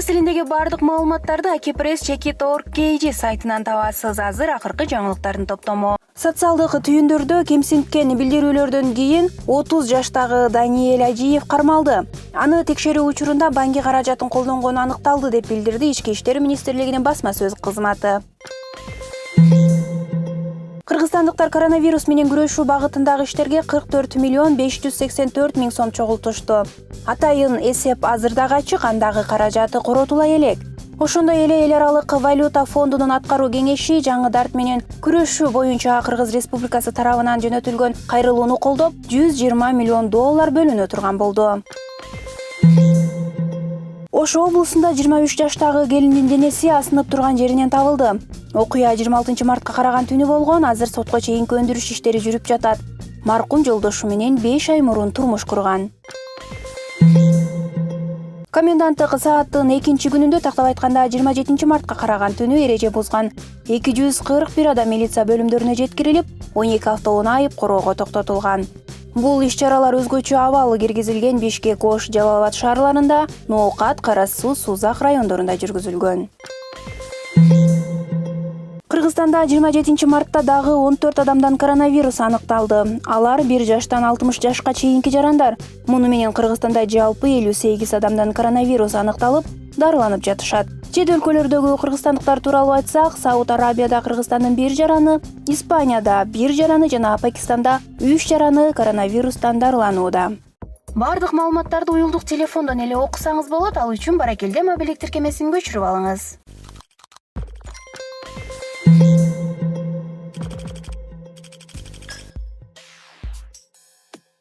маселендеги бардык маалыматтарды akpress.org.kg сайтынан табасыз. Азыр акыркы жаңылыктардын топтому. Социалдык түйүндөрдө кемсинткен билдирүүлөрдөн кийин 30 жаштагы Даниэль Ажиев кармалды. Аны текшерүү учурунда банки каражатын колдонгону аныкталды деп билдирди Ички иштер министрлигинин басма сөз кызматы. Кыргызстандыктар коронавирус менен күрөшүү багытындагы иштерге 44 миллион 584 миң сом чогултушту. Атайын эсеп азырда ачык, андагы каражаты коротула элек. Ошондой эле эл аралык валюта фондунун аткаруу кеңеши жаңы дарт менен күрөшүү боюнча Кыргыз Республикасы тарабынан жөнөтүлгөн кайрылууну колдоп 120 миллион доллар бөлүнө турган болду. Ош облусунда 23 жаштагы келиндин денеси асынып турган жеринен табылды. Окуя 26 мартка караган түнү болгон. Азыр сотко чейинки өндүрүш иштери жүрүп жатат. Маркум жолдошу менен 5 ай мурун турмуш курган. Коменданттык сааттын экинчи күнүндө тактап айтканда 27 мартка караган түнү эреже бузган 241 адам милиция бөлүмдөрүнө жеткирилип, 12 автоунаа айып короого токтотулган. Бул иш-чаралар өзгөчө абалы киргизилген Бишкек, Ош, Жалал Абад шаарларында, Ноокат, Кара Суу, Сузак райондорунда жүргүзүлгөн. Кыргызстанда 27 мартта дагы 14 адамдан коронавирус аныкталды. Алар 1 жаштан 60 жашка чейинки жарандар. Муну менен Кыргызстанда жалпы 58 адамдан коронавирус аныкталып, дарыланып жатышат. Чет өлкөлөрдөгү кыргызстандыктар тууралуу айтсак, Сауд Арабияда Кыргызстандын 1 жараны, Испанияда 1 жараны жана Пакистанда 3 жараны коронавирустан дарыланууда. Бардык маалыматтарды уюлдук телефондон эле окусаңыз болот. Ал үчүн баракелде мобилдик тиркемесин көчүрүп алыңыз.